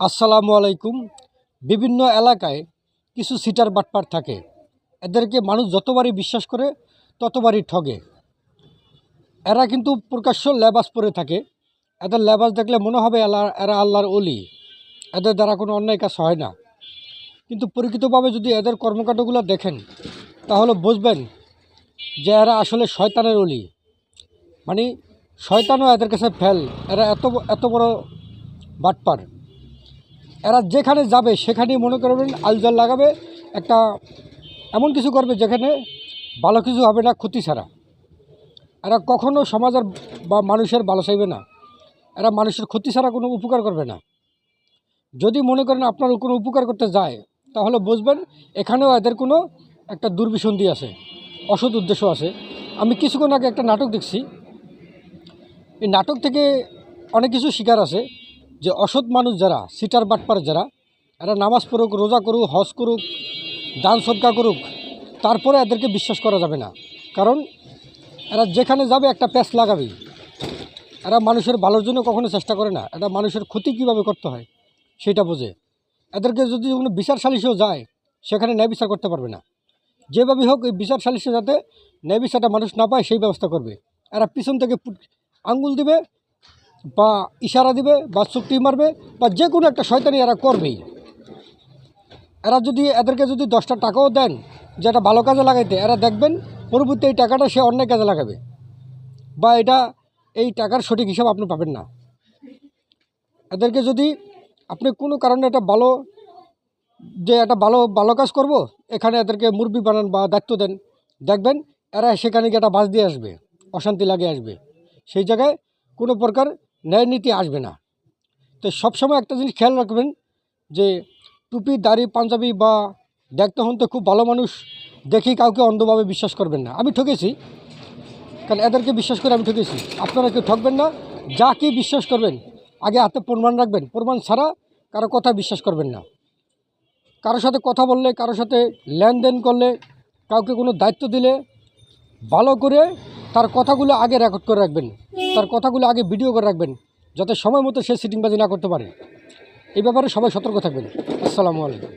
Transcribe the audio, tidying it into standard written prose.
আসসালামু আলাইকুম। বিভিন্ন এলাকায় কিছু সিটার বাটপার থাকে। এদেরকে মানুষ যতবারই বিশ্বাস করে ততবারই ঠগে। এরা কিন্তু প্রকাশ্য লেবাস পরে থাকে। এদের লেবাস দেখলে মনে হবে এরা আল্লাহর ওলি, এদের দ্বারা কোনো অন্যায় কাজ হয় না। কিন্তু প্রকৃতভাবে যদি এদের কর্মকাণ্ডগুলো দেখেন তাহলে বুঝবেন যে এরা আসলে শয়তানের ওলি। মানে শয়তানও এদের কাছে ফেল। এরা এত এত বড় বাটপার। এরা যেখানে যাবে সেখানেই মনে করবেন আলজাল লাগাবে, একটা এমন কিছু করবে যেখানে ভালো কিছু হবে না, ক্ষতি ছাড়া। এরা কখনো সমাজের বা মানুষের ভালো চাইবে না। এরা মানুষের ক্ষতি ছাড়া কোনো উপকার করবে না। যদি মনে করেন আপনার কোনো উপকার করতে যায় তাহলে বুঝবেন এখানেও এদের কোনো একটা দুর্বিসন্ধি আছে, অসৎ উদ্দেশ্য আছে। আমি কিছুক্ষণ আগে একটা নাটক দেখছি। এই নাটক থেকে অনেক কিছু শিকার আছে যে অসৎ মানুষ যারা, সিটার বাটপার যারা, এরা নামাজ পড়ুক, রোজা করুক, হজ করুক, দান সদকা করুক, তারপরে এদেরকে বিশ্বাস করা যাবে না। কারণ এরা যেখানে যাবে একটা প্যাঁচ লাগাবেই। এরা মানুষের ভালোর জন্য কখনো চেষ্টা করে না। এরা মানুষের ক্ষতি কীভাবে করতে হয় সেটা বোঝে। এদেরকে যদি কোনো বিচার সালিশেও যায় সেখানে ন্যায় বিচার করতে পারবে না। যেভাবে হোক এই বিচার সালিশে যাতে ন্যায় বিচারটা মানুষ না পায় সেই ব্যবস্থা করবে। এরা পিছন থেকে আঙ্গুল দিবে বা ইশারা দিবে বা চুক্তি মারবে বা যে কোনো একটা শয়তানি এরা করবেই। এরা যদি এদেরকে যদি 10টা টাকাও দেন যে এটা ভালো কাজে লাগাইতে, এরা দেখবেন পরবর্তী এই টাকাটা সে অন্যায় কাজে লাগাবে বা এই টাকার সঠিক হিসাব আপনি পাবেন না। এদেরকে যদি আপনি কোনো কারণে একটা ভালো কাজ করব, এখানে এদেরকে মুরব্বি বানান বা দায়িত্ব দেন, দেখবেন এরা সেখানে গিয়ে একটা বাস দিয়ে আসবে, অশান্তি লাগে আসবে। সেই জায়গায় কোনো প্রকার ন্যায় নীতি আসবে না। তো সবসময় একটা জিনিস খেয়াল রাখবেন যে টুপি, দাড়ি, পাঞ্জাবি বা দেখতে হতে খুব ভালো মানুষ দেখি কাউকে অন্ধভাবে বিশ্বাস করবেন না। আমি ঠকেছি, কারণ এদেরকে বিশ্বাস করে আমি ঠকেছি। আপনারা কেউ ঠকবেন না। যা কি বিশ্বাস করবেন আগে হাতে প্রমাণ রাখবেন। প্রমাণ ছাড়া কারো কথা বিশ্বাস করবেন না। কারোর সাথে কথা বললে, কারোর সাথে লেনদেন করলে, কাউকে কোনো দায়িত্ব দিলে ভালো করে তার কথাগুলো আগে রেকর্ড করে রাখবেন, তার কথাগুলো আগে ভিডিও করে রাখবেন, যাতে সময় মতো সে সিটিংবাজি না করতে পারে। এই ব্যাপারে সবাই সতর্ক থাকবেন। আসসালামু আলাইকুম।